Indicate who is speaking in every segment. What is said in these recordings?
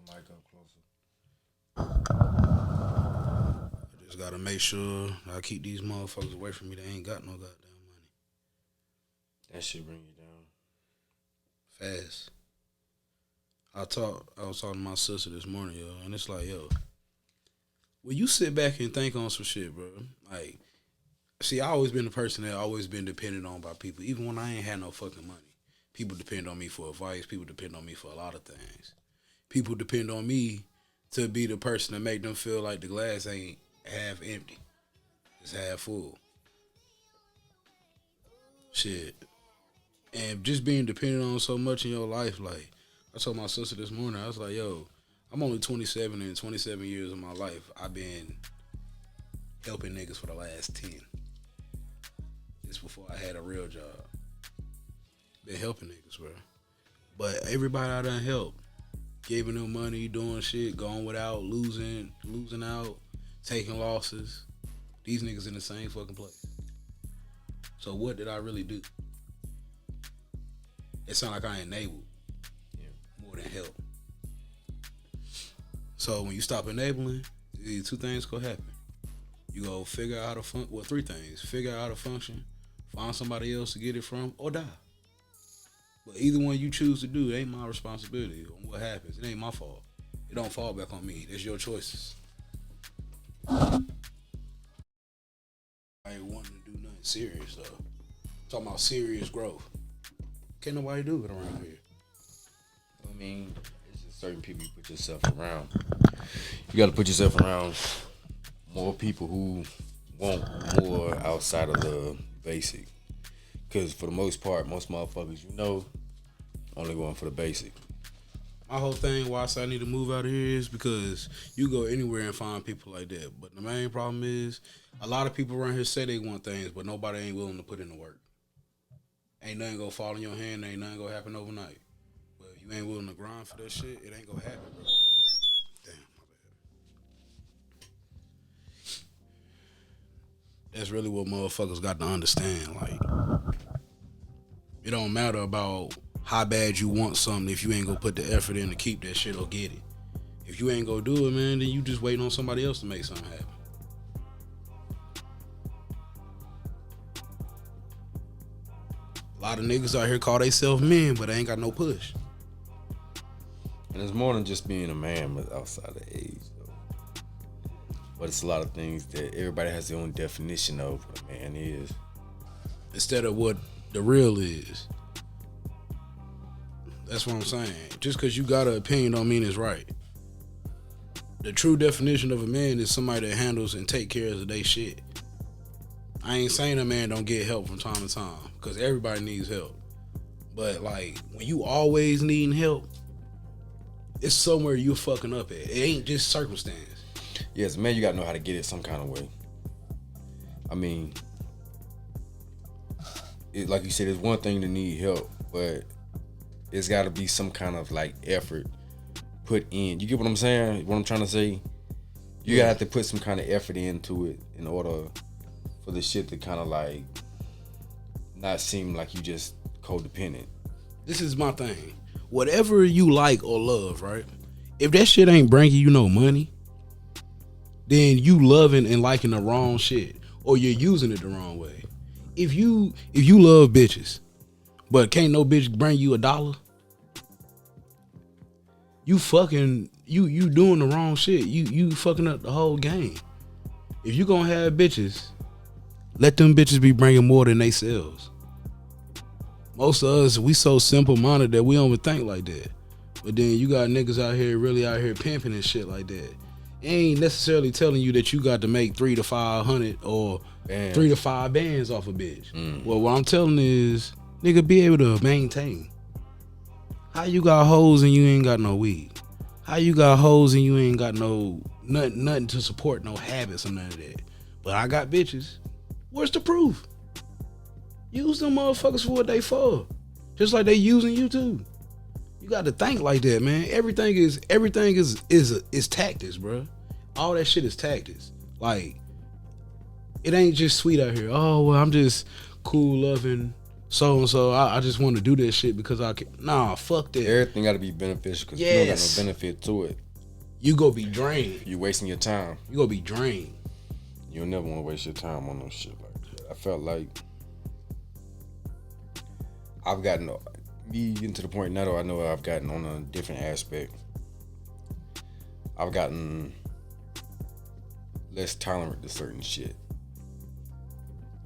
Speaker 1: mic up closer.
Speaker 2: I just gotta make sure I keep these motherfuckers away from me. They ain't got no goddamn money.
Speaker 1: That shit bring you down.
Speaker 2: Fast. I was talking to my sister this morning, yo, and it's like, yo, when you sit back and think on some shit, bro, like, see, I always been the person that always been depended on by people, even when I ain't had no fucking money. People depend on me for advice. People depend on me for a lot of things. People depend on me to be the person to make them feel like the glass ain't half empty, it's half full. Shit, and just being dependent on so much in your life, like I told my sister this morning, I was like, yo, I'm only 27, and in 27 years of my life, I've been helping niggas for the last 10. This before I had a real job. Been helping niggas, bro. But everybody I done helped, giving them money, doing shit, going without, losing out, taking losses. These niggas in the same fucking place. So what did I really do? It sound like I enabled more than help. So when you stop enabling, these two things go happen. You go figure out how to three things. Figure out how to function, find somebody else to get it from, or die. But either one you choose to do, it ain't my responsibility on what happens. It ain't my fault. It don't fall back on me. It's your choices. I ain't wanting to do nothing serious though. Talking about serious growth. Can't nobody do it around here.
Speaker 1: I mean, it's just certain people you put yourself around. You got to put yourself around more people who want more outside of the basic. Because for the most part, most motherfuckers only going for the basic.
Speaker 2: My whole thing why I say I need to move out of here is because you go anywhere and find people like that. But the main problem is a lot of people around here say they want things, but nobody ain't willing to put in the work. Ain't nothing gonna fall in your hand, ain't nothing gonna happen overnight. But if you ain't willing to grind for that shit, it ain't gonna happen, bro. Damn, my bad. That's really what motherfuckers got to understand. Like, it don't matter about how bad you want something if you ain't gonna put the effort in to keep that shit or get it. If you ain't gonna do it, man, then you just waiting on somebody else to make something happen. A lot of niggas out here call themselves men, but they ain't got no push.
Speaker 1: And it's more than just being a man, but outside of age, though. But it's a lot of things that everybody has their own definition of what a man is.
Speaker 2: Instead of what the real is. That's what I'm saying. Just because you got an opinion don't mean it's right. The true definition of a man is somebody that handles and take care of their shit. I ain't saying a man don't get help from time to time, because everybody needs help. But like, when you always needing help, it's somewhere you fucking up at. It ain't just circumstance.
Speaker 1: Yes, man, you gotta know how to get it some kind of way. I mean, like you said, it's one thing to need help, but it's gotta be some kind of like effort put in. You get what I'm saying? What I'm trying to say? You gotta have to put some kind of effort into it in order for the shit to kind of like not seem like you just codependent.
Speaker 2: This is my thing. Whatever you like or love, right? If that shit ain't bringing you no money, then you loving and liking the wrong shit, or you're using it the wrong way. If you love bitches, but can't no bitch bring you $1, you fucking you doing the wrong shit. You fucking up the whole game. If you gonna have bitches, let them bitches be bringing more than they selves. Most of us, we so simple minded that we don't even think like that. But then you got niggas out here really out here pimping and shit like that. It ain't necessarily telling you that you got to make 300 to 500 or 3 to 5 bands off a bitch. Well, what I'm telling is, nigga, be able to maintain. How you got hoes and you ain't got no weed? How you got hoes and you ain't got no nothing to support, no habits or none of that? But I got bitches. Where's the proof? Use them motherfuckers for what they for. Just like they using you too. You got to think like that, man. Everything is tactics, bro. All that shit is tactics. Like, it ain't just sweet out here. Oh, well, I'm just cool, loving, so and so. I just want to do this shit because I can. Nah, fuck that.
Speaker 1: Everything got to be beneficial because you don't got no benefit to it.
Speaker 2: You go be drained.
Speaker 1: You wasting your time.
Speaker 2: You gonna be drained.
Speaker 1: You'll never want to waste your time on no shit like that. I felt like I've gotten me getting to the point now though I know I've gotten on a different aspect. I've gotten less tolerant to certain shit.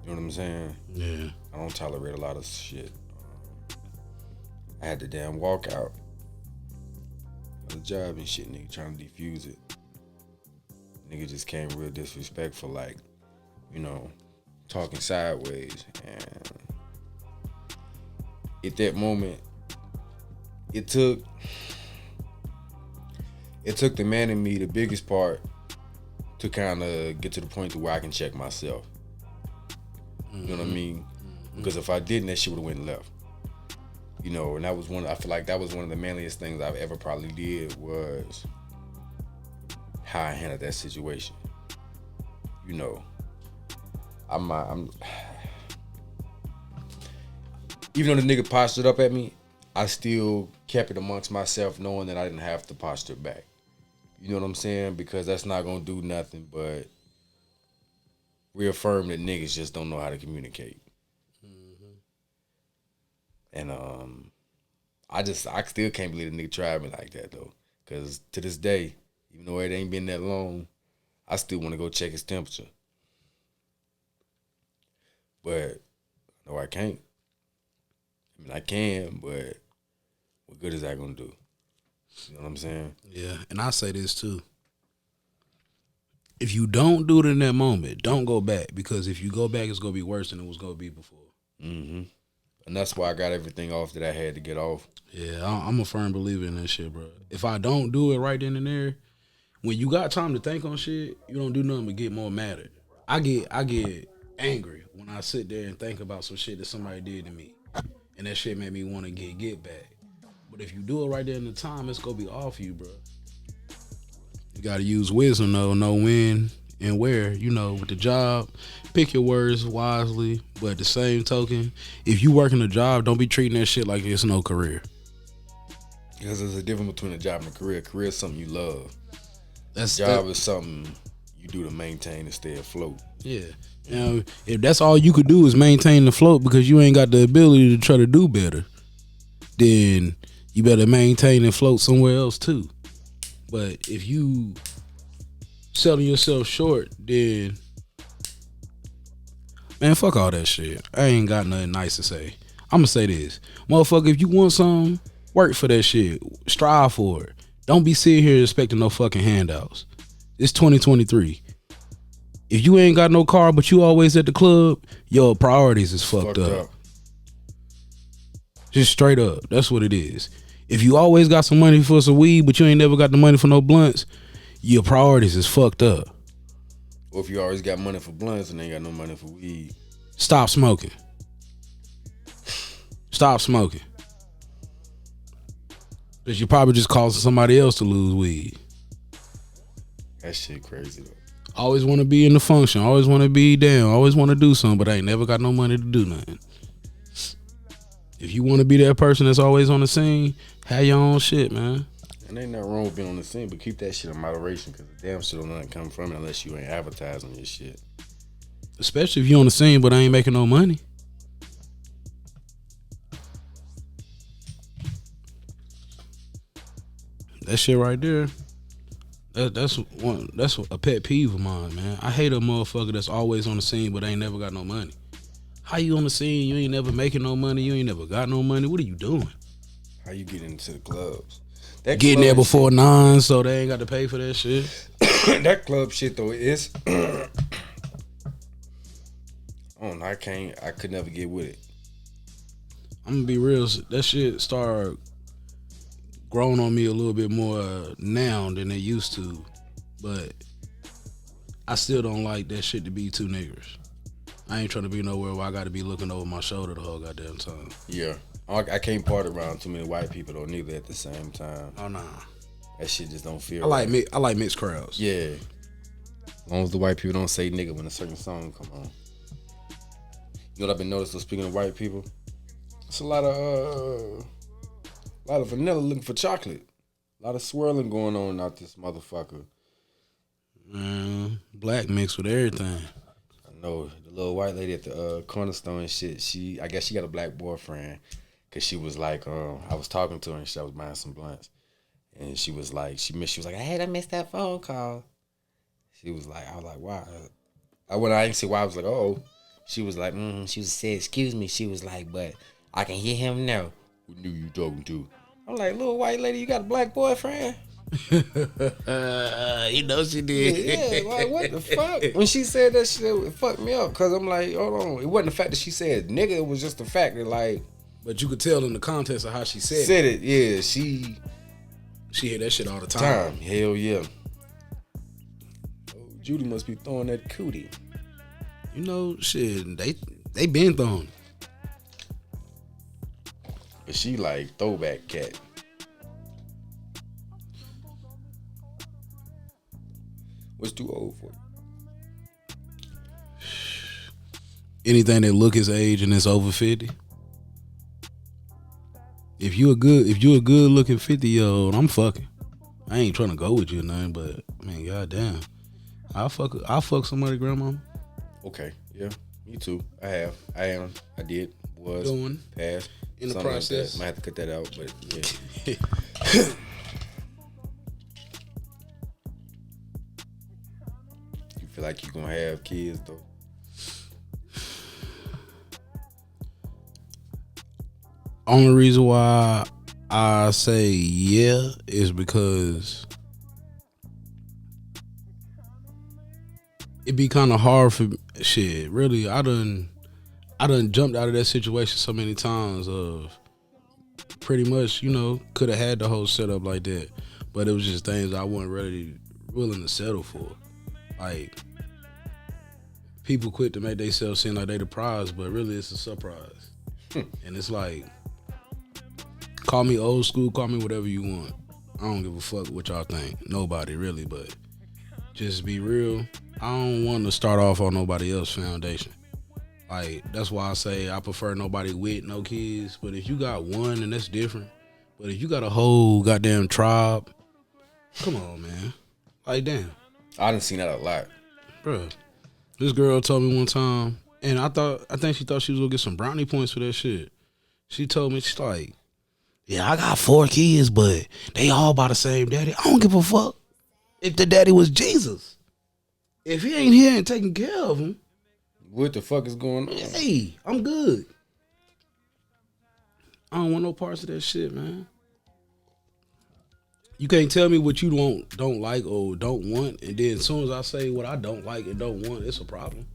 Speaker 1: You know what I'm saying?
Speaker 2: Yeah.
Speaker 1: I don't tolerate a lot of shit. I had to damn walk out of the job and shit, nigga, trying to defuse it. Nigga just came real disrespectful, like, you know, talking sideways. And at that moment, it took the man in me, the biggest part, to kind of get to the point to where I can check myself. You know what I mean? Because if I didn't, that shit would have went left. You know, and that was I feel like that was one of the manliest things I've ever probably did was how I handled that situation. You know, I'm even though the nigga postured up at me, I still kept it amongst myself knowing that I didn't have to posture back. You know what I'm saying? Because that's not gonna do nothing but reaffirm that niggas just don't know how to communicate. And I still can't believe the nigga tried me like that though. Cause to this day, even though it ain't been that long, I still want to go check his temperature. But no, I can't. I mean, I can, but what good is that gonna do? You know what I'm saying?
Speaker 2: Yeah, and I say this too. If you don't do it in that moment, don't go back, because if you go back, it's gonna be worse than it was gonna be before.
Speaker 1: Mm-hmm. And that's why I got everything off that I had to get off.
Speaker 2: Yeah, I'm a firm believer in that shit, bro. If I don't do it right then and there, when you got time to think on shit, you don't do nothing but get more mad. I get angry when I sit there and think about some shit that somebody did to me, and that shit made me want to get back. But if you do it right there in the time, it's gonna be off you, bro. You gotta use wisdom though, know when and where. You know, with the job, pick your words wisely. But at the same token, if you working a job, don't be treating that shit like it's no career.
Speaker 1: Because there's a difference between a job and a career. A career is something you love.
Speaker 2: That's
Speaker 1: job is something you do to maintain and stay afloat.
Speaker 2: Yeah. You know, if that's all you could do is maintain the float because you ain't got the ability to try to do better, then you better maintain and float somewhere else too. But if you selling yourself short, then man, fuck all that shit. I ain't got nothing nice to say. I'ma say this. Motherfucker, if you want something, work for that shit. Strive for it. Don't be sitting here expecting no fucking handouts. It's 2023. If you ain't got no car but you always at the club, your priorities is fucked up. Just straight up. That's what it is. If you always got some money for some weed but you ain't never got the money for no blunts, your priorities is fucked up.
Speaker 1: Or if you always got money for blunts and ain't got no money for weed,
Speaker 2: stop smoking. Stop smoking. Because you're probably just causing somebody else to lose weed.
Speaker 1: That shit crazy though.
Speaker 2: Always want to be in the function. Always want to be down. Always want to do something, but I ain't never got no money to do nothing. If you want to be that person that's always on the scene, have your own shit, man.
Speaker 1: And ain't nothing wrong with being on the scene, but keep that shit in moderation, because the damn shit don't nothing come from it unless you ain't advertising your shit.
Speaker 2: Especially if you on the scene, but I ain't making no money. That shit right there. That's a pet peeve of mine, man. I hate a motherfucker that's always on the scene but ain't never got no money. How you on the scene? You ain't never making no money. You ain't never got no money. What are you doing?
Speaker 1: How you get into the clubs?
Speaker 2: Getting there before 9, so they ain't got to pay for that shit.
Speaker 1: That club shit though is. I don't know. I could never get with it.
Speaker 2: I'm gonna be real. That shit started growing on me a little bit more now than it used to, but I still don't like that shit to be two niggers. I ain't trying to be nowhere where I got to be looking over my shoulder the whole goddamn time.
Speaker 1: Yeah, I can't party around too many white people though neither at the same time.
Speaker 2: Oh nah,
Speaker 1: that shit just don't feel.
Speaker 2: I like mixed crowds.
Speaker 1: Yeah, as long as the white people don't say nigga when a certain song come on. You know what I've been noticing? Speaking of white people, It's a lot of vanilla looking for chocolate. A lot of swirling going on out this motherfucker.
Speaker 2: Man, black mixed with everything.
Speaker 1: I know the little white lady at the cornerstone and shit. I guess she got a black boyfriend, cause she was like, I was talking to her and I was buying some blunts, and she was like, she was like, hey, I missed that phone call. She was like, I was like, why? I didn't say why. I was like, oh. She was like, she said, excuse me. She was like, but I can hear him now. Who knew you talking to? I'm like, little white lady, you got a black boyfriend?
Speaker 2: You know she did.
Speaker 1: Yeah, like what the fuck? When she said that shit, it fucked me up. Cause I'm like, hold on. It wasn't the fact that she said nigga. It was just the fact that like.
Speaker 2: But you could tell in the context of how she said
Speaker 1: it. Yeah, she
Speaker 2: hear that shit all the time.
Speaker 1: Hell yeah. Oh, Judy must be throwing that cootie.
Speaker 2: You know, shit. They been throwing.
Speaker 1: But she like throwback cat. What's too old for?
Speaker 2: Anything that look his age and it's over 50. If you a good looking 50-year-old, I'm fucking. I ain't trying to go with you or nothing, but man, goddamn, I'll fuck somebody grandma.
Speaker 1: Okay, yeah, me too. I am. I did. Was
Speaker 2: doing
Speaker 1: past
Speaker 2: in the process.
Speaker 1: Like might have to cut that out, but yeah. You feel like you gonna have kids though?
Speaker 2: Only reason why I say yeah is because it'd be kind of hard for shit. Really, I done jumped out of that situation so many times of pretty much, you know, could have had the whole setup like that, but it was just things I wasn't really willing to settle for. Like, people quit to make themselves seem like they the prize, but really it's a surprise. And it's like, call me old school, call me whatever you want. I don't give a fuck what y'all think. Nobody really, but just be real. I don't want to start off on nobody else's foundation. Like, that's why I say I prefer nobody with no kids. But if you got one, then that's different. But if you got a whole goddamn tribe, come on, man. Like, damn.
Speaker 1: I done seen that a lot.
Speaker 2: Bruh, this girl told me one time, and I think she thought she was gonna get some brownie points for that shit. She told me, she's like, yeah, I got 4 kids, but they all by the same daddy. I don't give a fuck if the daddy was Jesus. If he ain't here and taking care of him,
Speaker 1: what the fuck is going on?
Speaker 2: Hey, I'm good. I don't want no parts of that shit, man. You can't tell me what you don't like or don't want, and then as soon as I say what I don't like and don't want, it's a problem.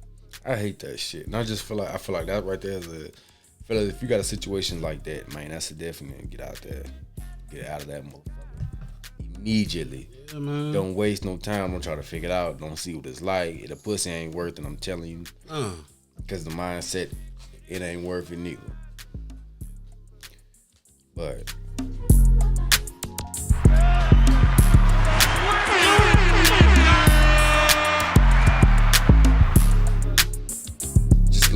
Speaker 1: I hate that shit, and I feel like that right there is I feel like if you got a situation like that, man, that's a definite get out there, get out of that motherfucker immediately.
Speaker 2: Yeah, man.
Speaker 1: Don't waste no time. Don't try to figure it out. Don't see what it's like. If the pussy ain't worth it, I'm telling you, because the mindset, it ain't worth it neither. But just a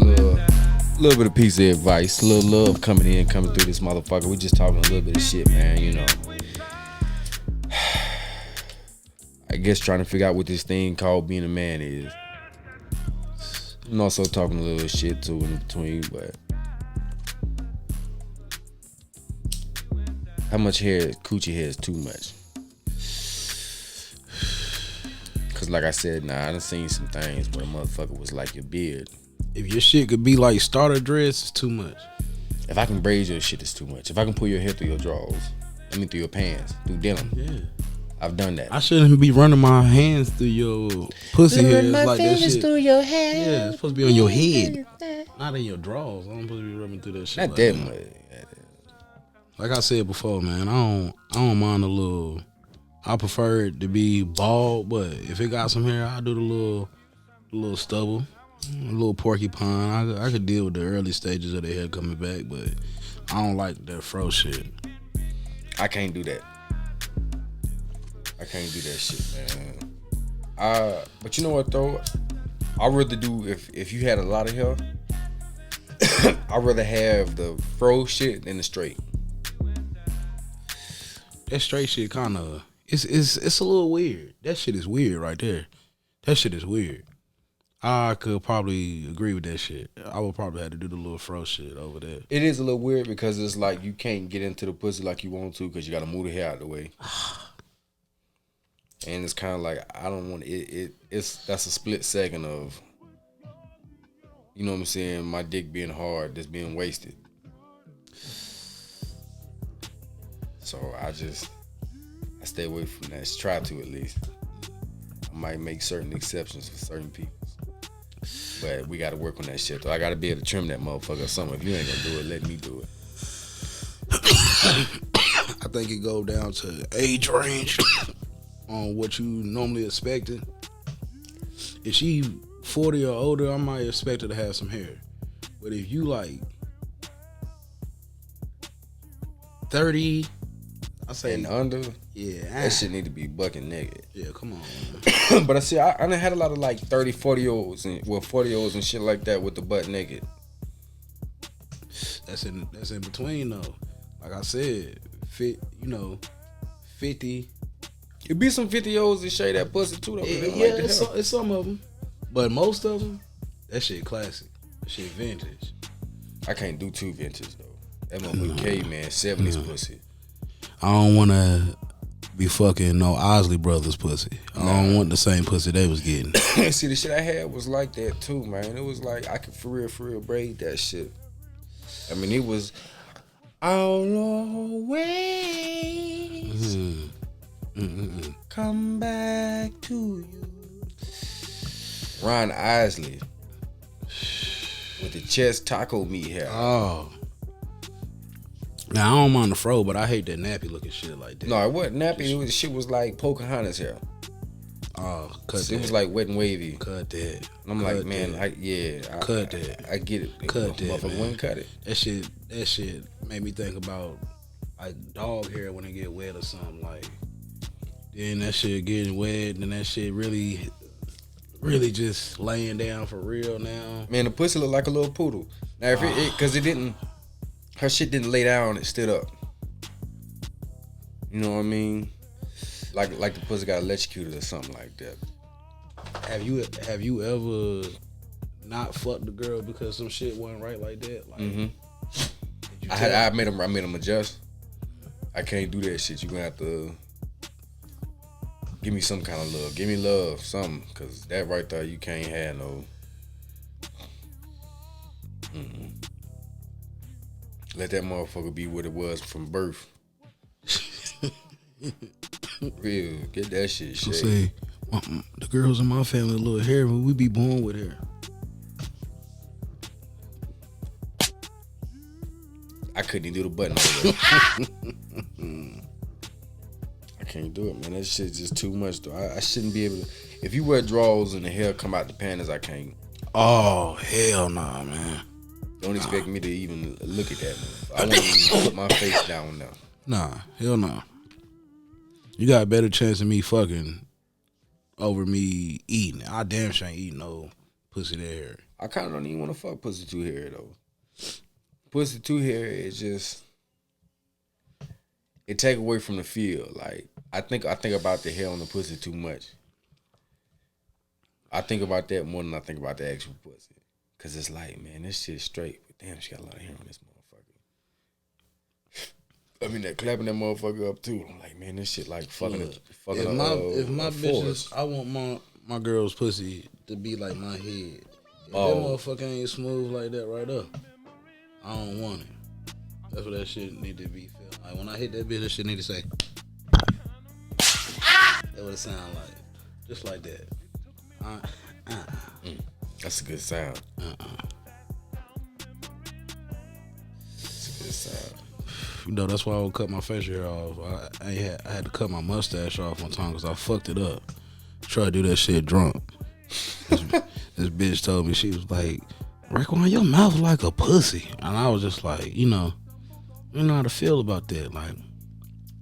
Speaker 1: little bit of piece of advice, a little love coming through this motherfucker. We just talking a little bit of shit, man. You know, I guess trying to figure out what this thing called being a man is. I'm also talking a little shit too in between, but how much coochie hair is too much? Cause like I said, I done seen some things where a motherfucker was like your beard.
Speaker 2: If your shit could be like starter dress, it's too much.
Speaker 1: If I can braid your shit, it's too much. If I can pull your hair through your drawers, through your pants, through denim. Yeah. I've done that.
Speaker 2: I shouldn't be running my hands through your pussy hairs like that shit.
Speaker 3: Through your hair.
Speaker 2: Yeah, it's supposed to be on your head, not in your drawers. I'm supposed to be rubbing through that shit.
Speaker 1: Not that much.
Speaker 2: Like I said before, man, I don't mind a little. I prefer it to be bald, but if it got some hair, I do the little stubble, a little porcupine. I could deal with the early stages of the hair coming back, but I don't like that fro shit.
Speaker 1: I can't do that. I can't do that shit, man. But you know what though? I'd rather do if you had a lot of hair. I'd rather have the fro shit than the straight.
Speaker 2: That straight shit kind of it's a little weird. That shit is weird right there. That shit is weird. I could probably agree with that shit. I would probably have to do the little fro shit over there.
Speaker 1: It is a little weird because it's like you can't get into the pussy like you want to because you got to move the hair out of the way. And it's kind of like I don't want it. That's a split second of, you know what I'm saying, my dick being hard, that's being wasted. So I stay away from that. Try to, at least. I might make certain exceptions for certain people. But we got to work on that shit, though. I got to be able to trim that motherfucker or something. If you ain't going to do it, let me do it.
Speaker 2: I think it go down to age range on what you normally expected. If she 40 or older, I might expect her to have some hair. But if you like 30, I say
Speaker 1: and under,
Speaker 2: yeah,
Speaker 1: that shit need to be bucket naked.
Speaker 2: Yeah, come on.
Speaker 1: But I see, I done had a lot of like 30, 40-year-olds and 40-year-olds and shit like that with the butt naked.
Speaker 2: That's in between though. Like I said, 50.
Speaker 1: It be some 50-year-olds that shave that pussy too though.
Speaker 2: Yeah, like it's some of them, but most of them, that shit classic. That shit vintage.
Speaker 1: I can't do too vintage though. That motherfucker caveman 70s pussy.
Speaker 2: I don't want to be fucking no Osley Brothers pussy. I don't want the same pussy they was getting.
Speaker 1: See, the shit I had was like that too, man. It was like I could for real braid that shit. I mean, it was I'll always come back to you. Ron Isley with the chest taco meat hair.
Speaker 2: Oh. Now I don't mind the fro, but I hate that nappy looking shit like that.
Speaker 1: No, it wasn't nappy. Shit was like Pocahontas hair.
Speaker 2: Oh, cut
Speaker 1: So
Speaker 2: that.
Speaker 1: it was like wet and wavy.
Speaker 2: Cut that.
Speaker 1: And I'm like, man, cut that. I get it.
Speaker 2: Cut that,
Speaker 1: Motherfucker
Speaker 2: man.
Speaker 1: wouldn't cut it.
Speaker 2: That shit made me think about like dog hair when it get wet or something. Like, then that shit getting wet, and that shit really just laying down for real now.
Speaker 1: Man, the pussy looked like a little poodle. Now, if because it didn't, her shit didn't lay down, it stood up. You know what I mean? Like the pussy got electrocuted or something like that.
Speaker 2: Have you ever not fucked the girl because some shit wasn't right like that? Like,
Speaker 1: I made them adjust. I can't do that shit. You gonna have to give me some kind of love. Give me love, something, cause that right there, you can't have no. Let that motherfucker be what it was from birth. Real, get that shit
Speaker 2: So
Speaker 1: straight.
Speaker 2: say, the girls in my family a little hair, but we be born with hair.
Speaker 1: I couldn't even do the button over there. I can't do it, man. That shit's just too much, though. I shouldn't be able to. If you wear drawers and the hair come out the panties, I can't.
Speaker 2: Oh, hell nah, man.
Speaker 1: Don't expect me to even look at that, man. I won't even put my face down now.
Speaker 2: Nah, hell nah. You got a better chance of me fucking over me eating. I damn sure ain't eating no pussy that hair.
Speaker 1: I kind of don't even want to fuck pussy too hairy, though. Pussy too hairy is just, it take away from the feel. Like, I think about the hair on the pussy too much. I think about that more than I think about the actual pussy. Cause it's like, man, this shit's straight, but damn, she got a lot of hair on this motherfucker. I mean, that clapping that motherfucker up too. I'm like, man, this shit like fucking.
Speaker 2: If my bitches, I want my girl's pussy to be like my head. If that motherfucker ain't smooth like that right up, I don't want it. That's what that shit need to be feel like. When I hit that bitch, that shit need to say. That what it sound like, just like that.
Speaker 1: That's a good sound. That's a good sound.
Speaker 2: You know, that's why I would cut my facial hair off. I had to cut my mustache off one time because I fucked it up. Tried to do that shit drunk. This bitch told me, she was like, Raekwon, your mouth like a pussy. And I was just like, you know how to feel about that. Like,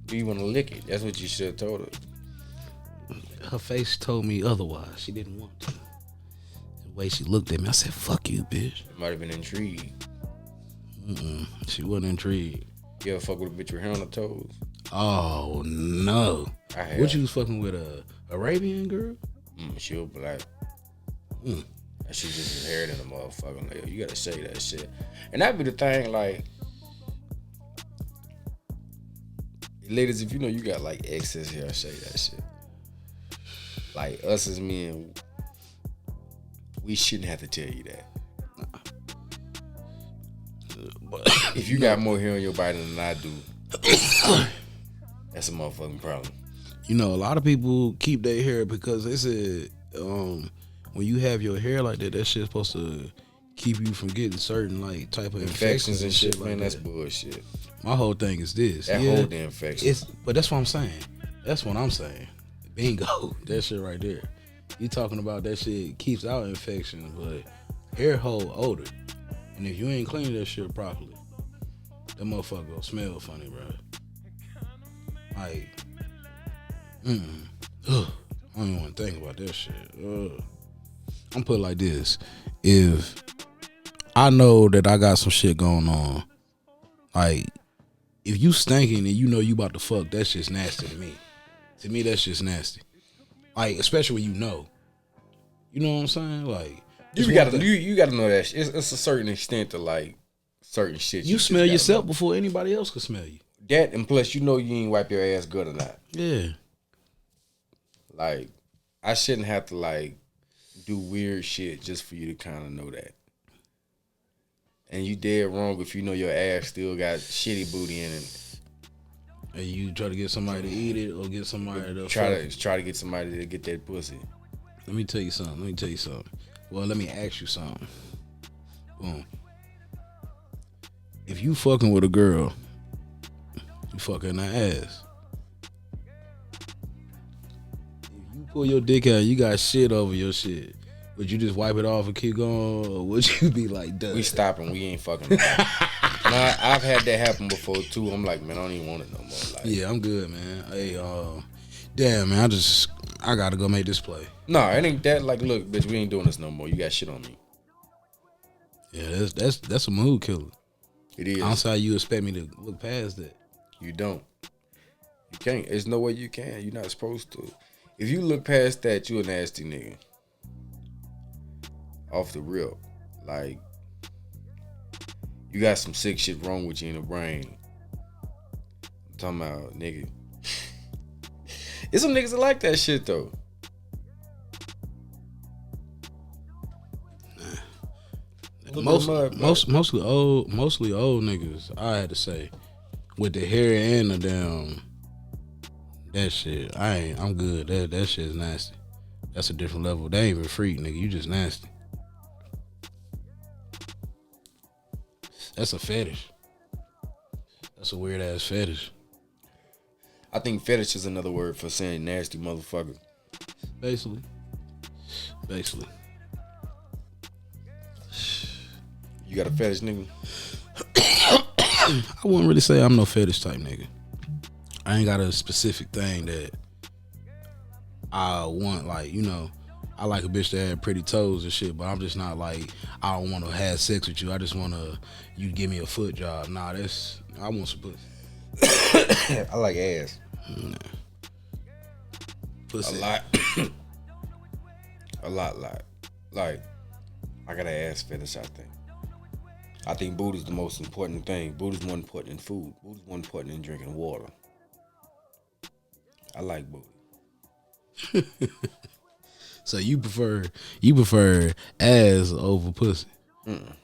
Speaker 1: Do you want to lick it? That's what you should have told her.
Speaker 2: her face told me otherwise. She didn't want to. The way she looked at me, I said, fuck you, bitch.
Speaker 1: Might have been intrigued.
Speaker 2: She wasn't intrigued.
Speaker 1: You ever fuck with a bitch with hair on her toes?
Speaker 2: Oh no.
Speaker 1: I have.
Speaker 2: What you was fucking with, a Arabian girl?
Speaker 1: She was black. That shit just inherited in the motherfucking leg. You gotta say that shit. And that be the thing, like, ladies, if you know you got like excess hair, say that shit. Like us as men, we shouldn't have to tell you that. But if you got more hair on your body than I do, that's a motherfucking problem.
Speaker 2: You know, a lot of people keep their hair because they said when you have your hair like that, that shit's supposed to keep you from getting certain like type of infections and shit like
Speaker 1: man,
Speaker 2: that.
Speaker 1: that's bullshit.
Speaker 2: My whole thing is this.
Speaker 1: That whole damn infection.
Speaker 2: But that's what I'm saying. That's what I'm saying. Bingo. That shit right there. You talking about that shit keeps out infections, but hair hold odor. And if you ain't cleaning that shit properly, that motherfucker gonna smell funny, bro. Like, I don't even want to think about that shit. I'm put it like this. If I know that I got some shit going on, like, if you stinking and you know you about to fuck, that's just nasty to me. To me, that's just nasty. Like, especially when you know. You know what I'm saying? Like,
Speaker 1: you gotta know that shit. It's a certain extent to like certain shit.
Speaker 2: You smell yourself before anybody else can smell you.
Speaker 1: That, and plus you know you ain't wipe your ass good or not.
Speaker 2: Yeah.
Speaker 1: Like, I shouldn't have to like do weird shit just for you to kind of know that. And you dead wrong if you know your ass still got shitty booty in it.
Speaker 2: And you try to get somebody to eat it or get somebody to
Speaker 1: try to get somebody to get that pussy.
Speaker 2: Let me tell you something. Well, let me ask you something. Boom. If you fucking with a girl, you fucking her ass. If you pull your dick out, you got shit over your shit. Would you just wipe it off and keep going, or would you be like, duh?
Speaker 1: We stopping. We ain't fucking. I've had that happen before too. I'm like, man, I don't even want it no more. Like,
Speaker 2: yeah, I'm good, man. Hey, damn, man, I gotta go make this play.
Speaker 1: No, it ain't that. Like, look, bitch, we ain't doing this no more. You got shit on me.
Speaker 2: Yeah, that's a mood killer.
Speaker 1: It is.
Speaker 2: I don't see how you expect me to look past that.
Speaker 1: You don't. You can't. There's no way you can. You're not supposed to. If you look past that, you a nasty nigga. Off the rip. Like, you got some sick shit wrong with you in the brain. I'm talking about, nigga. There's some niggas that like that shit, though.
Speaker 2: Mostly old niggas, I had to say, with the hair and the damn that shit. I'm good. That shit is nasty. That's a different level. They ain't even freak, nigga. You just nasty. That's a fetish. That's a weird ass fetish.
Speaker 1: I think fetish is another word for saying nasty motherfucker.
Speaker 2: Basically.
Speaker 1: You got a fetish, nigga?
Speaker 2: I wouldn't really say I'm no fetish type nigga. I ain't got a specific thing that I want. Like, you know, I like a bitch that had pretty toes and shit, but I'm just not like, I don't want to have sex with you. I just want to, you give me a foot job. Nah, I want some pussy.
Speaker 1: I like ass.
Speaker 2: Nah. Pussy.
Speaker 1: A lot. A lot. Like, I got an ass fetish, I think. I think booty's the most important thing. Booty's more important than food. Booty's more important than drinking water. I like booty.
Speaker 2: So you prefer ass over pussy?
Speaker 1: Mm-mm.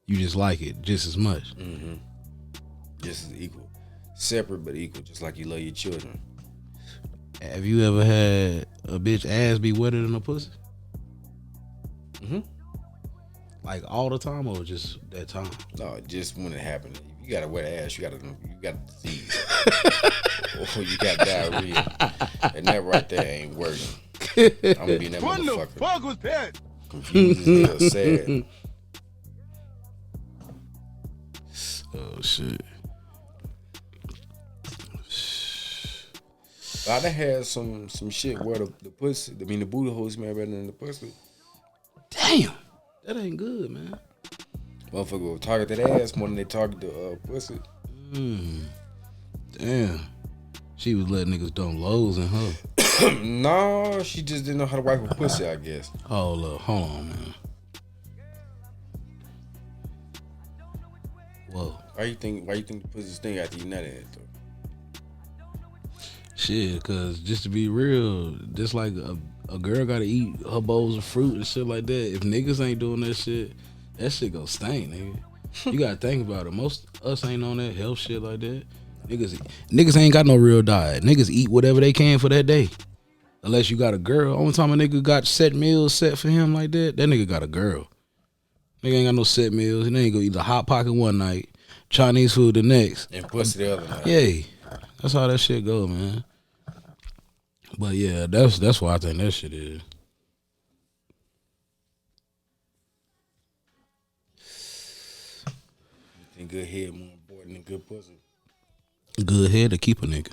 Speaker 2: You just like it just as much?
Speaker 1: Mm-hmm. Just as equal. Separate but equal, just like you love your children.
Speaker 2: Have you ever had a bitch ass be wetter than a pussy?
Speaker 1: Mm-hmm.
Speaker 2: Like all the time or just that time?
Speaker 1: No, just when it happened. You got a wet ass, you got a disease. Or you got diarrhea. And that right there ain't working. I'm gonna be in that
Speaker 3: What
Speaker 1: motherfucker.
Speaker 3: the fuck was that?
Speaker 1: Confused as hell, sad.
Speaker 2: Oh shit.
Speaker 1: I done had some shit where the pussy, I mean the booty hole smell better than the pussy.
Speaker 2: Damn. That ain't good, man.
Speaker 1: Motherfucker will target that ass more than they target the pussy.
Speaker 2: Damn. She was letting niggas dump lows in her.
Speaker 1: No, she just didn't know how to wipe her pussy, I guess.
Speaker 2: Hold on, man. Whoa.
Speaker 1: Why you think the pussy stink after you nut in it though?
Speaker 2: Shit, cause just to be real, just like a girl gotta eat her bowls of fruit and shit like that. If niggas ain't doing that shit gonna stink, nigga. You gotta think about it. Most us ain't on that health shit like that. Niggas ain't got no real diet. Niggas eat whatever they can for that day. Unless you got a girl. Only time a nigga got set meals set for him like that nigga got a girl. Nigga ain't got no set meals. He ain't gonna eat a Hot Pocket one night, Chinese food the next,
Speaker 1: and pussy the other night.
Speaker 2: Yeah, that's how that shit go, man. But yeah, that's why I think that shit is.
Speaker 1: You think good head more important than good pussy?
Speaker 2: Good head to keep a nigga.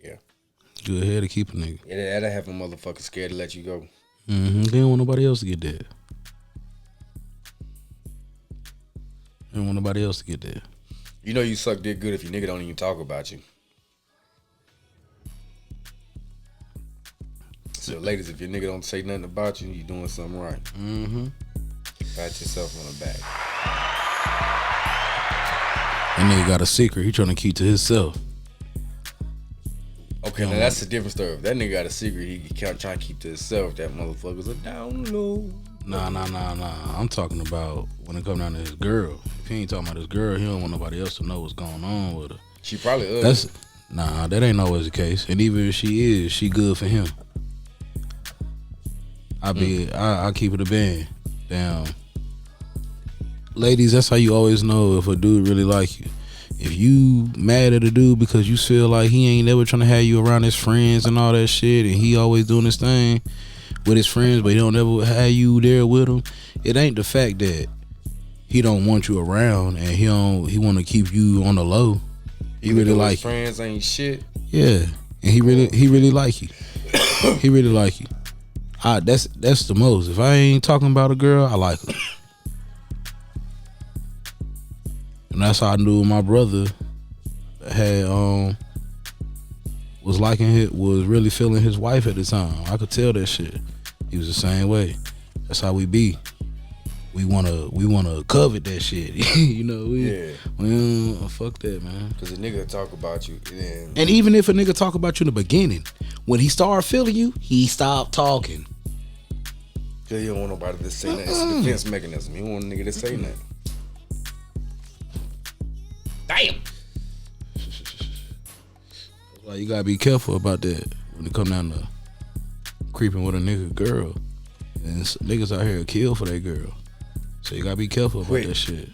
Speaker 1: Yeah.
Speaker 2: Good head to keep a nigga.
Speaker 1: Yeah, that'll have a motherfucker scared to let you go.
Speaker 2: They don't want nobody else to get that. They don't want nobody else to get that.
Speaker 1: You know you suck dick good if your nigga don't even talk about you. So ladies, if your nigga don't say nothing about you, you doing something right. Pat yourself on the back.
Speaker 2: That nigga got a secret he trying to keep to himself.
Speaker 1: Okay, now that's a different story. If that nigga got a secret he can't try to keep to himself, that motherfucker's a down low.
Speaker 2: Nah. I'm talking about when it come down to his girl. If he ain't talking about his girl, he don't want nobody else to know what's going on with her.
Speaker 1: She probably ugly.
Speaker 2: That ain't always the case. And even if she is, she good for him. I keep it a band. Damn. Ladies, that's how you always know if a dude really like you. If you mad at a dude because you feel like he ain't never trying to have you around his friends and all that shit, and he always doing his thing with his friends, but he don't ever have you there with him, it ain't the fact that he don't want you around and he want to keep you on the low. He really like
Speaker 1: his friends ain't shit.
Speaker 2: Yeah, and he really like you. He really like you. That's the most. If I ain't talking about a girl, I like her. And that's how I knew my brother had was really feeling his wife at the time. I could tell that shit. He was the same way. That's how we be. We wanna covet that shit. You know, fuck that, man.
Speaker 1: Cause a nigga talk about you,
Speaker 2: and even if a nigga talk about you in the beginning, when he start feeling you, he stop talking.
Speaker 1: Cause he don't want nobody to say nothing. It's a defense mechanism. He don't want a nigga to say nothing. Damn.
Speaker 2: That's why you gotta be careful about that when it come down to creeping with a nigga girl. And niggas out here kill for that girl. So you gotta be careful about that shit.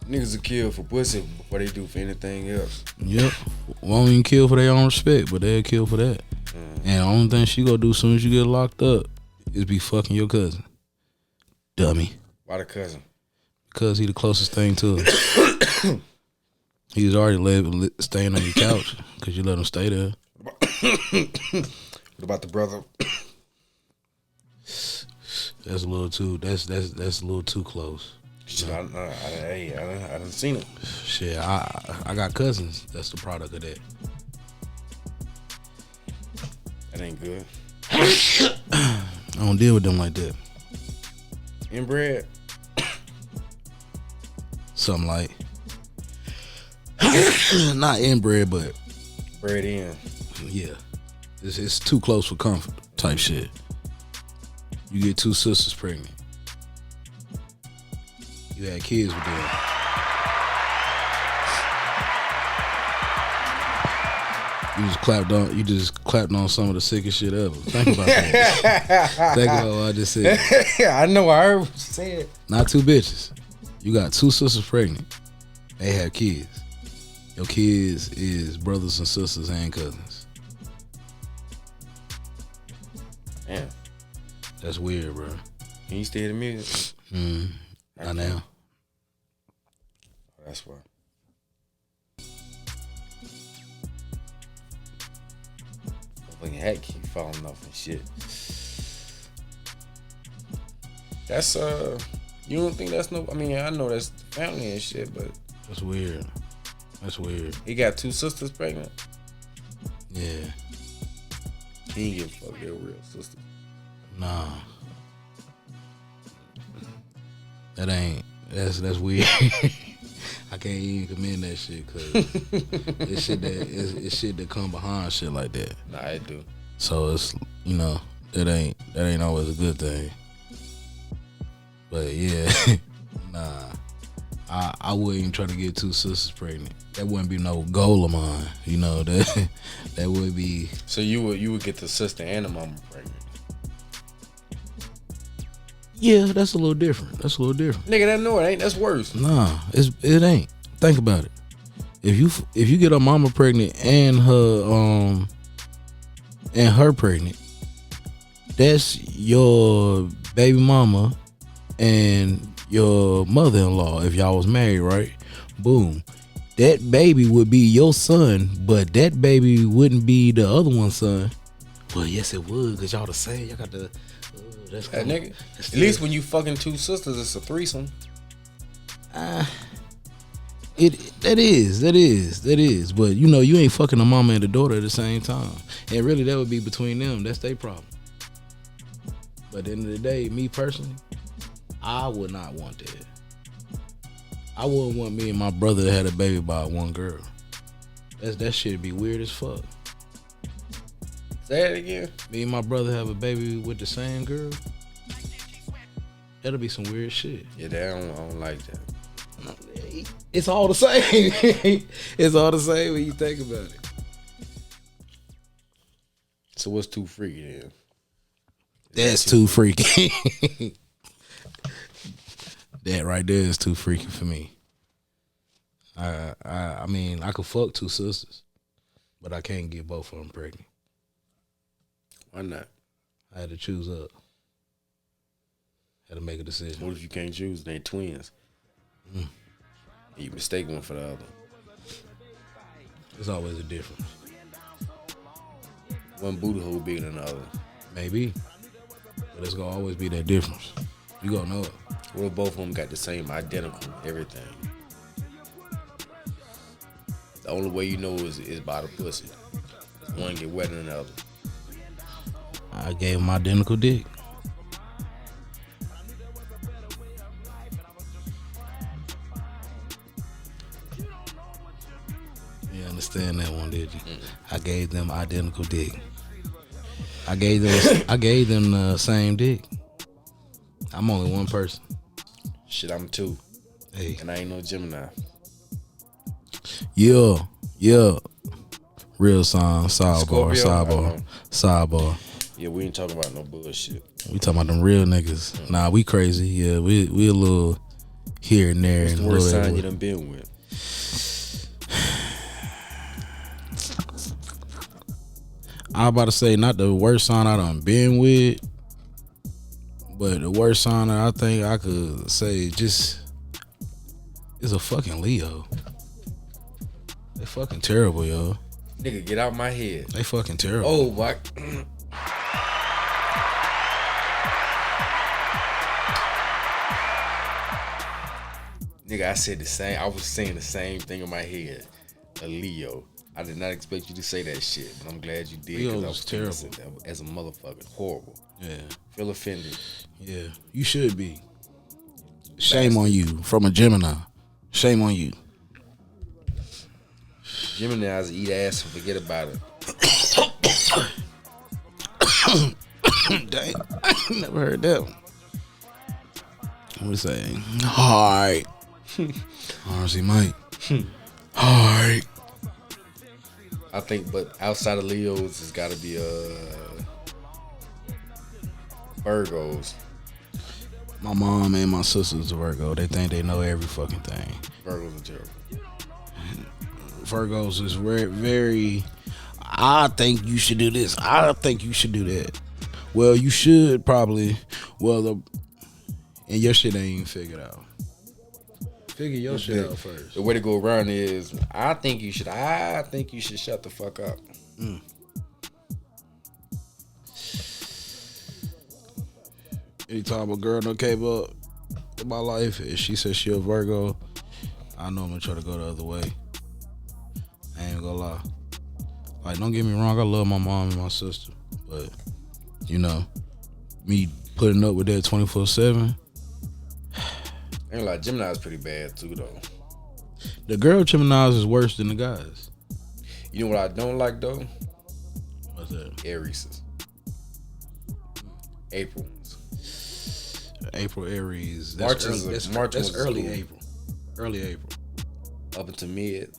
Speaker 1: Niggas will kill for pussy before they do for anything else.
Speaker 2: Yep. Won't even kill for their own respect, but they'll kill for that. And the only thing she gonna do as soon as you get locked up is be fucking your cousin. Dummy.
Speaker 1: Why the cousin?
Speaker 2: Because he the closest thing to her. He was already staying on your couch because you let him stay there.
Speaker 1: What about the brother?
Speaker 2: That's a little too. That's a little too close.
Speaker 1: Shit, I done seen it.
Speaker 2: Shit, I got cousins. That's the product of that.
Speaker 1: That ain't good.
Speaker 2: I don't deal with them like that.
Speaker 1: Inbred?
Speaker 2: Something like. Not inbred, but
Speaker 1: bred in.
Speaker 2: Yeah, it's too close for comfort type shit. You get two sisters pregnant. You had kids with them. You just clapped on some of the sickest shit ever. Think about that. Think about what I just said.
Speaker 1: I know. I heard what you said.
Speaker 2: Not two bitches. You got two sisters pregnant. They have kids. Your kids is brothers and sisters and cousins.
Speaker 1: Damn.
Speaker 2: That's weird, bro.
Speaker 1: Can you still hear the music?
Speaker 2: Not now.
Speaker 1: That's why. Fucking hat keep falling off and shit. That's You don't think that's no? I mean, I know that's family and shit, but
Speaker 2: That's weird. That's weird.
Speaker 1: he got 2 sisters pregnant.
Speaker 2: Yeah.
Speaker 1: He ain't give a fuck. They're real sisters.
Speaker 2: Nah. That's weird. I can't even commend that shit because it's shit that come behind shit like that.
Speaker 1: Nah, I do.
Speaker 2: So it's that ain't always a good thing. But yeah, nah. I wouldn't even try to get 2 sisters pregnant. That wouldn't be no goal of mine. That would be.
Speaker 1: So you would get the sister and the mama pregnant.
Speaker 2: Yeah, that's a little different.
Speaker 1: Nigga, that no, it ain't. That's worse.
Speaker 2: Nah, it ain't. Think about it. If you get a mama pregnant and her pregnant, that's your baby mama and your mother-in-law if y'all was married, right? Boom. That baby would be your son, but that baby wouldn't be the other one's son. Well, yes, it would, because y'all the same. Y'all got the... that's
Speaker 1: That nigga. At least when you fucking 2 sisters, it's a threesome.
Speaker 2: That is. But, you ain't fucking a mama and a daughter at the same time. And really, that would be between them. That's their problem. But at the end of the day, me personally, I would not want that. I wouldn't want me and my brother to have a baby by one girl. That shit'd be weird as fuck.
Speaker 1: Say it again.
Speaker 2: Me and my brother have a baby with the same girl. That'll be some weird shit.
Speaker 1: Yeah, I don't like that.
Speaker 2: It's all the same. It's all the same when you think about it.
Speaker 1: So what's too freaky then?
Speaker 2: That's too freaky. That right there is too freaky for me. I mean, I could fuck 2 sisters, but I can't get both of them pregnant.
Speaker 1: Why not?
Speaker 2: I had to choose up. Had to make a decision.
Speaker 1: What if you can't choose? They twins. You mistake one for the other.
Speaker 2: There's always a difference.
Speaker 1: One booty hole bigger than the other.
Speaker 2: Maybe. But it's gonna always be that difference. You gonna know it.
Speaker 1: What if both of them got the same identical everything? The only way you know is by the pussy. One get wetter than the other.
Speaker 2: I gave him identical dick. You understand that one, did you? I gave them identical dick. I gave them the same dick. I'm only one person.
Speaker 1: Shit, I'm 2.
Speaker 2: Hey.
Speaker 1: And I ain't no Gemini.
Speaker 2: Yeah. Real song, sidebar.
Speaker 1: Yeah, we ain't talking about no bullshit.
Speaker 2: We talking about them real niggas. Nah, we crazy. Yeah, we a little here and there.
Speaker 1: What's
Speaker 2: and
Speaker 1: the worst
Speaker 2: little
Speaker 1: sign you done been with?
Speaker 2: I was about to say not the worst sign I done been with, but the worst sign that I think I could say just is a fucking Leo. They fucking terrible, yo.
Speaker 1: Nigga, get out my head.
Speaker 2: They fucking terrible.
Speaker 1: Oh, my. Nigga, I said the same. I was saying the same thing in my head. A Leo. I did not expect you to say that shit, but I'm glad you did.
Speaker 2: Leo's
Speaker 1: I was
Speaker 2: terrible.
Speaker 1: As a motherfucker. Horrible.
Speaker 2: Yeah.
Speaker 1: Feel offended.
Speaker 2: Yeah. You should be. Shame on you. From a Gemini. Shame on you.
Speaker 1: Geminis eat ass and forget about it.
Speaker 2: Dang. I never heard that one. What is that? Alright. Honestly, Mike. Alright.
Speaker 1: I think, but outside of Leos, it's got to be Virgos.
Speaker 2: My mom and my sister's a Virgo. They think they know every fucking thing.
Speaker 1: Virgos are terrible.
Speaker 2: Virgos is very, I think you should do this. I think you should do that. Well, you should probably. And your shit ain't even figured out. Figure your shit out first.
Speaker 1: The way to go around is, I think you should shut the fuck up.
Speaker 2: Anytime a girl done came up in my life, if she says she a Virgo, I know I'm gonna try to go the other way. I ain't gonna lie. Like, don't get me wrong, I love my mom and my sister, but you know, me putting up with that 24/7.
Speaker 1: Ain't like Gemini's pretty bad too though.
Speaker 2: The girl Geminis is worse than the guys.
Speaker 1: You know what I don't like though?
Speaker 2: What's that?
Speaker 1: Aries. April ones.
Speaker 2: April Aries.
Speaker 1: March
Speaker 2: That's early
Speaker 1: cool.
Speaker 2: April. Early April.
Speaker 1: Up until mid.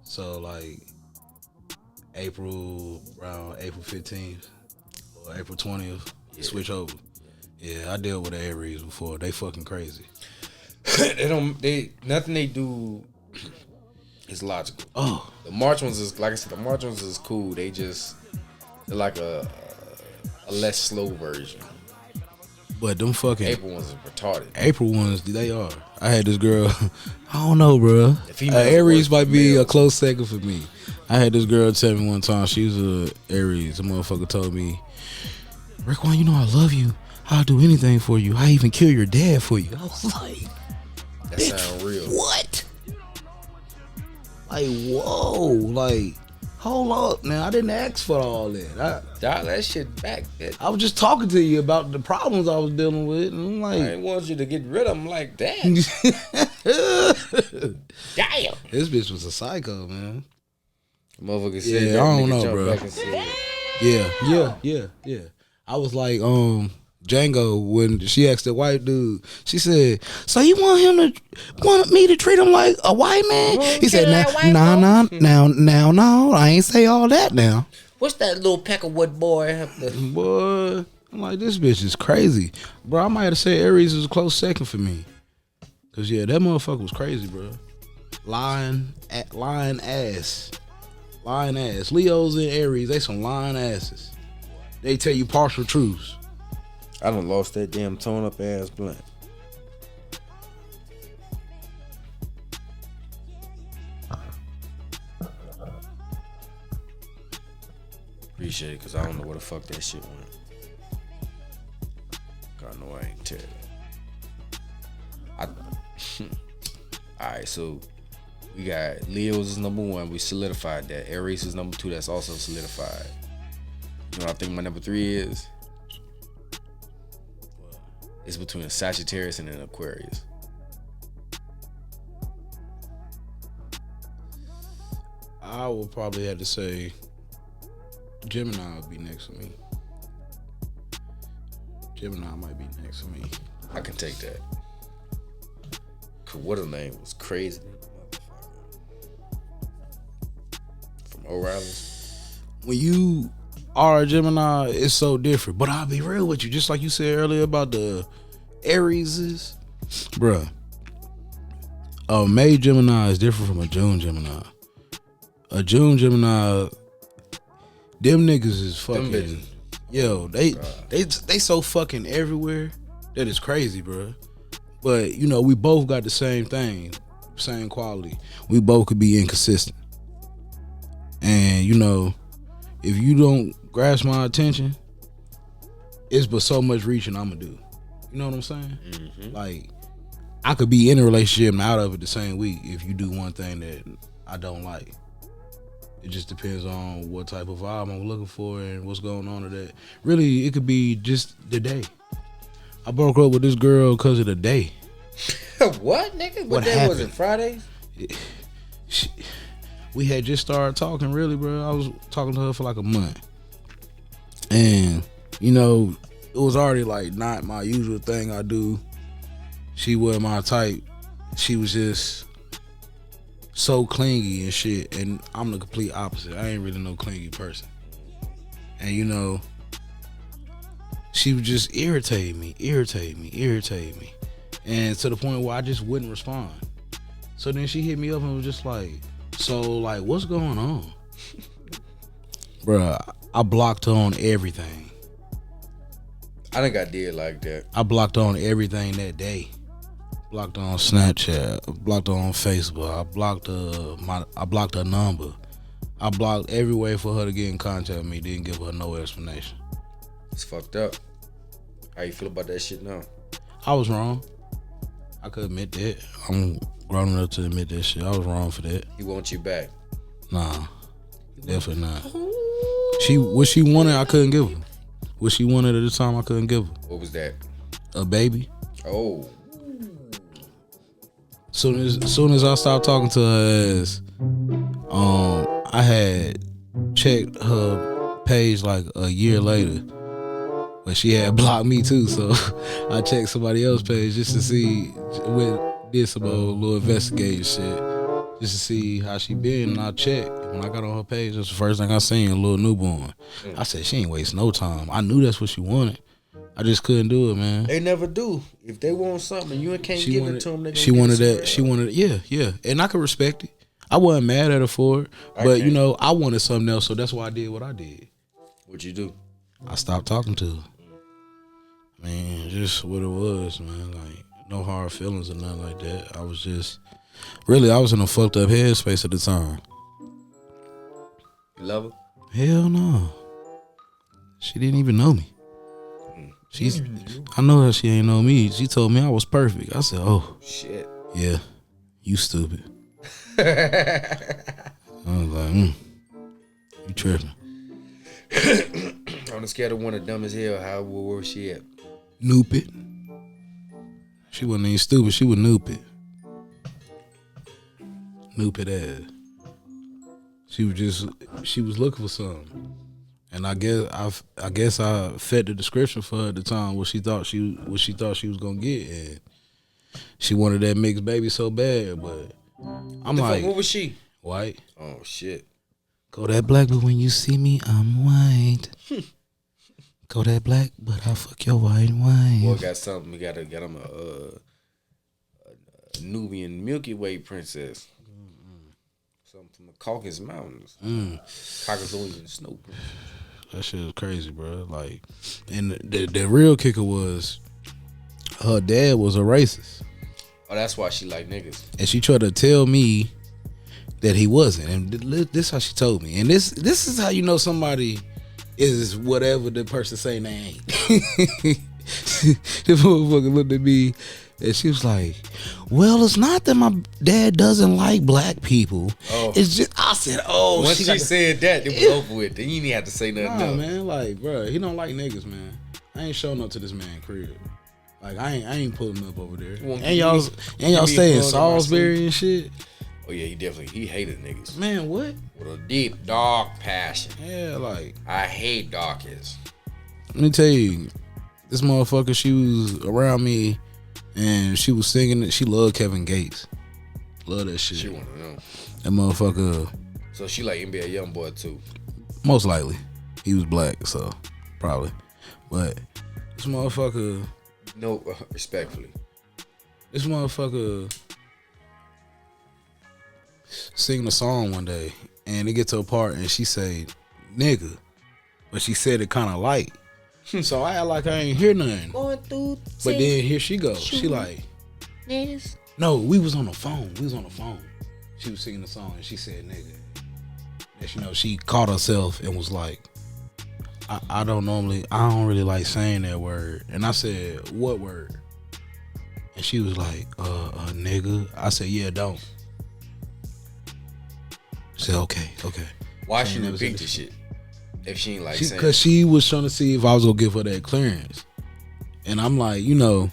Speaker 2: So like April around April 15th or April 20th, switch over. Yeah, I dealt with the Aries before. They fucking crazy.
Speaker 1: Nothing they do is logical.
Speaker 2: Oh,
Speaker 1: the March ones is, like I said, the March ones is cool. They're like a less slow version.
Speaker 2: but them fucking
Speaker 1: April ones is retarded.
Speaker 2: April ones, they are. I had this girl. I don't know, bro. Aries
Speaker 1: work
Speaker 2: might
Speaker 1: for
Speaker 2: be
Speaker 1: males.
Speaker 2: a close second for me. I had this girl tell me one time she was a Aries. A motherfucker told me, Raekwon, you know I love you. I'll do anything for you. I even kill your dad for you. I was like,
Speaker 1: That sound real.
Speaker 2: what? Like, whoa. Like, hold up now. I didn't ask for all that.
Speaker 1: Dial that shit back, bitch.
Speaker 2: I was just talking to you about the problems I was dealing with. And I'm
Speaker 1: I
Speaker 2: like,
Speaker 1: didn't want you to get rid of them like that. Damn.
Speaker 2: this bitch was a psycho, man.
Speaker 1: Motherfucker said
Speaker 2: Yeah,
Speaker 1: that,
Speaker 2: I don't
Speaker 1: nigga
Speaker 2: know,
Speaker 1: jumped
Speaker 2: bro.
Speaker 1: back and said,
Speaker 2: Yeah. I was like, Django, when she asked the white dude, she said, so you want me to treat him like a white man? He said, no, I ain't say all that now.
Speaker 1: what's that little Peckerwood boy have to...
Speaker 2: Boy, I'm like, this bitch is crazy. Bro, I might have to say Aries is a close second for me. Cause yeah, that motherfucker was crazy, bro. Lying ass. Leos and Aries, they some lying asses. They tell you partial truths.
Speaker 1: I done lost that damn tone up ass blunt. Appreciate it, cause I don't know where the fuck that shit went. God know I ain't tell you. Alright, so we got Leo's is number 1. We solidified that. Aries is number 2. That's also solidified. You know what I think my number 3 is? It's between a Sagittarius and an Aquarius.
Speaker 2: I would probably have to say Gemini would be next to me. Gemini might be next to me.
Speaker 1: I can take that. Cause what her name was crazy. From O'Reilly's.
Speaker 2: When you are a Gemini, it's so different. But I'll be real with you, just like you said earlier about the Aries, bruh. A May Gemini is different from a June Gemini. A June Gemini, them niggas is fucking. Yo, they so fucking everywhere that it's crazy, bruh. But you know, we both got the same thing, same quality. We both could be inconsistent, and you know, if you don't grasp my attention, it's but so much reaching I'ma do. You know what I'm saying? Mm-hmm. Like, I could be in a relationship and out of it the same week if you do one thing that I don't like. It just depends on what type of vibe I'm looking for and what's going on today. Really, it could be just the day. I broke up with this girl because of the day.
Speaker 1: What, nigga?
Speaker 2: What
Speaker 1: day
Speaker 2: happened?
Speaker 1: Was it? Friday?
Speaker 2: We had just started talking, really, bro. I was talking to her for like a month. And, you know, it was already like not my usual thing I do. She wasn't my type. She was just so clingy and shit. And I'm the complete opposite. I ain't really no clingy person. And, you know, she would just irritate me. And to the point where I just wouldn't respond. So then she hit me up and was just like, so, like, what's going on? Bruh, I blocked her on everything.
Speaker 1: I think I did like that.
Speaker 2: I blocked her on everything that day. Blocked her on Snapchat. Blocked her on Facebook. I blocked her number. I blocked every way for her to get in contact with me. Didn't give her no explanation.
Speaker 1: It's fucked up. How you feel about that shit now?
Speaker 2: I was wrong. I could admit that. I'm grown enough to admit that shit. I was wrong for that.
Speaker 1: He wants you back.
Speaker 2: Nah, definitely not. What she wanted, I couldn't give her. What she wanted at the time, I couldn't give her.
Speaker 1: What was that?
Speaker 2: A baby.
Speaker 1: Oh.
Speaker 2: Soon as I stopped talking to her ass, I had checked her page like a year later, but she had blocked me too. So I checked somebody else's page just to see, did some little investigating shit, just to see how she been. And I checked. When I got on her page, that's the first thing I seen, a little newborn. I said, she ain't waste no time. I knew that's what she wanted. I just couldn't do it, man.
Speaker 1: They never do. If they want something, you can't give it to them.
Speaker 2: She wanted that. She wanted it. Yeah. And I could respect it. I wasn't mad at her for it. But, you know, I wanted something else, so that's why I did what I did.
Speaker 1: What'd you do?
Speaker 2: I stopped talking to her. Man, just what it was, man. Like, no hard feelings or nothing like that. I was just, really, I was in a fucked up headspace at the time.
Speaker 1: You love her?
Speaker 2: Hell no. She didn't even know me. I know that she ain't know me. She told me I was perfect. I said, oh. Shit. Yeah, you stupid. I was like, you tripping.
Speaker 1: On a scale of 1 to dumb as hell, where was she at?
Speaker 2: Noopid. She wasn't even stupid. She was noopid. Noopid ass. She was looking for something. And I guess I fit the description for her at the time, what she thought she was gonna get, and she wanted that mixed baby so bad. But I'm like,
Speaker 1: what was she?
Speaker 2: White.
Speaker 1: Oh shit.
Speaker 2: Go that black, but when you see me, I'm white. Go that black, but I fuck your white wife.
Speaker 1: Boy, got something. We got him a Nubian Milky Way princess. Something from the Caucasus Mountains. Caucasus and snow.
Speaker 2: That shit was crazy, bro. Like, and the real kicker was her dad was a racist.
Speaker 1: Oh, that's why she like niggas.
Speaker 2: And she tried to tell me that he wasn't. And this is how she told me. And this is how you know somebody is whatever the person saying they ain't. The motherfucker looked at me and she was like, well, it's not that my dad doesn't like black people. Oh. It's just, I said, oh.
Speaker 1: Once she said that, it was over with. Then you didn't have to say nothing else.
Speaker 2: Man, like, bro, he don't like niggas, man. I ain't showing up to this man crib. Like, I ain't pulling up over there. And y'all stay in Salisbury and shit.
Speaker 1: Oh yeah, he hated niggas.
Speaker 2: Man, what?
Speaker 1: With a deep, dark passion.
Speaker 2: Yeah, like,
Speaker 1: I hate darkies.
Speaker 2: Let me tell you, this motherfucker, she was around me and she was singing it. She loved Kevin Gates. Love that shit.
Speaker 1: She wanna know.
Speaker 2: That motherfucker.
Speaker 1: So she like NBA Youngboy too.
Speaker 2: Most likely. He was black, so probably. But this motherfucker.
Speaker 1: No, respectfully.
Speaker 2: This motherfucker singing a song one day, and it get to a part, and she say, "Nigga," but she said it kind of light. So I act like I ain't hear nothing. But then here she goes. She like, niggas. No, we was on the phone. She was singing the song, and she said, "Nigga." And you know, she caught herself and was like, I don't really like saying that word. And I said, what word? And she was like, nigga. I said, yeah, don't. She said, okay.
Speaker 1: Why she repeat the shit? If she ain't like saying it?
Speaker 2: Because she was trying to see if I was going to give her that clearance. And I'm like, you know,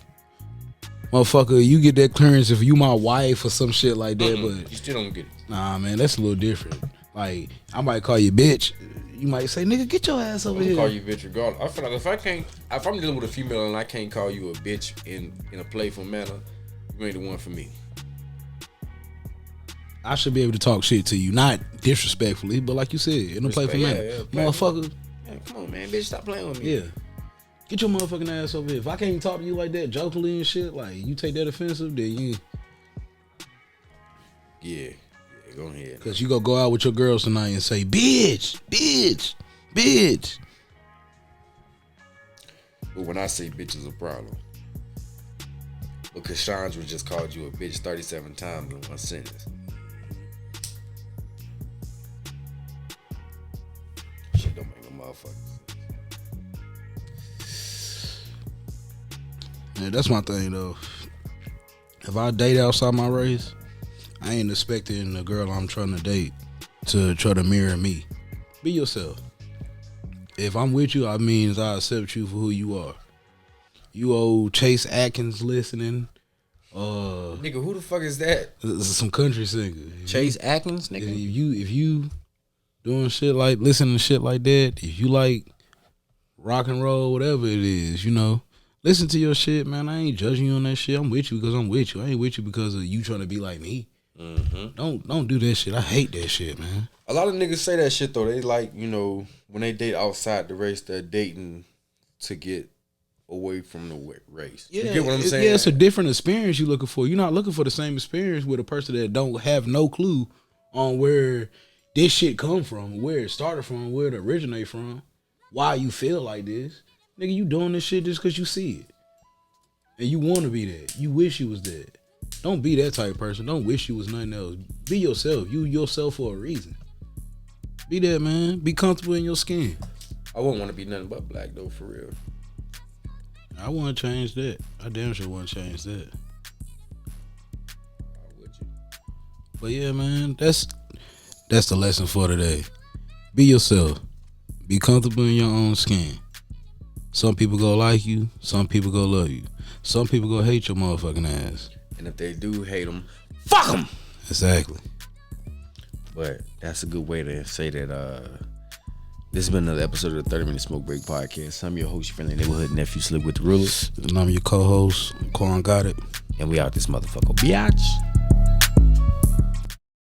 Speaker 2: motherfucker, you get that clearance if you my wife or some shit like that. But
Speaker 1: you still don't get it.
Speaker 2: Nah, man, that's a little different. Like, I might call you bitch. You might say, nigga, get your ass over here.
Speaker 1: Call you bitch regardless. I feel like if I'm dealing with a female and I can't call you a bitch in a playful manner, you ain't the one for me.
Speaker 2: I should be able to talk shit to you, not disrespectfully, but like you said, in a playful manner. Yeah, motherfucker.
Speaker 1: Yeah, come on, man, bitch, stop playing with me.
Speaker 2: Yeah. Get your motherfucking ass over here. If I can't talk to you like that, jokingly and shit, like, you take that offensive, then you...
Speaker 1: Yeah, go ahead.
Speaker 2: Because you go out with your girls tonight and say, bitch.
Speaker 1: But when I say bitch is a problem, because Chandra just called you a bitch 37 times in one sentence. Shit don't make no motherfucker.
Speaker 2: Yeah, that's my thing though. if I date outside my race, I ain't expecting the girl I'm trying to date to try to mirror me. Be yourself. If I'm with you, I means I accept you for who you are. You old Chase Atkins listening.
Speaker 1: Nigga, who the fuck is that?
Speaker 2: Some country singer.
Speaker 1: Chase Atkins, nigga.
Speaker 2: If you doing shit like listening to shit like that, if you like rock and roll, whatever it is, you know, listen to your shit, man. I ain't judging you on that shit. I'm with you because I'm with you. I ain't with you because of you trying to be like me. Mm-hmm. Don't do that shit. I hate that shit, man.
Speaker 1: A lot of niggas say that shit though. They like, you know, when they date outside the race, they're dating to get away from the race.
Speaker 2: Yeah,
Speaker 1: you get what I'm saying?
Speaker 2: Yeah, it's a different experience you're looking for. You're not looking for the same experience with a person that don't have no clue on where this shit come from, where it started from, where it originate from, why you feel like this. Nigga, you doing this shit just because you see it. And you want to be that. You wish you was that. Don't be that type of person. Don't wish you was nothing else. Be yourself. You yourself for a reason. Be that, man. Be comfortable in your skin.
Speaker 1: I wouldn't want to be nothing but black though, for real.
Speaker 2: I want to change that. I damn sure want to change that.
Speaker 1: Why would you?
Speaker 2: But yeah, man, that's the lesson for today. Be yourself. Be comfortable in your own skin. Some people gonna like you. Some people gonna love you. Some people gonna hate your motherfucking ass.
Speaker 1: And if they do hate them, fuck them.
Speaker 2: Exactly.
Speaker 1: But that's a good way to say that. This has been another episode of the 30-Minute Smoke Break Podcast. I'm your host, your friendly neighborhood nephew, Slip with the Rulers.
Speaker 2: And I'm your co-host, Quan Got It.
Speaker 1: And we out this motherfucker, biatch.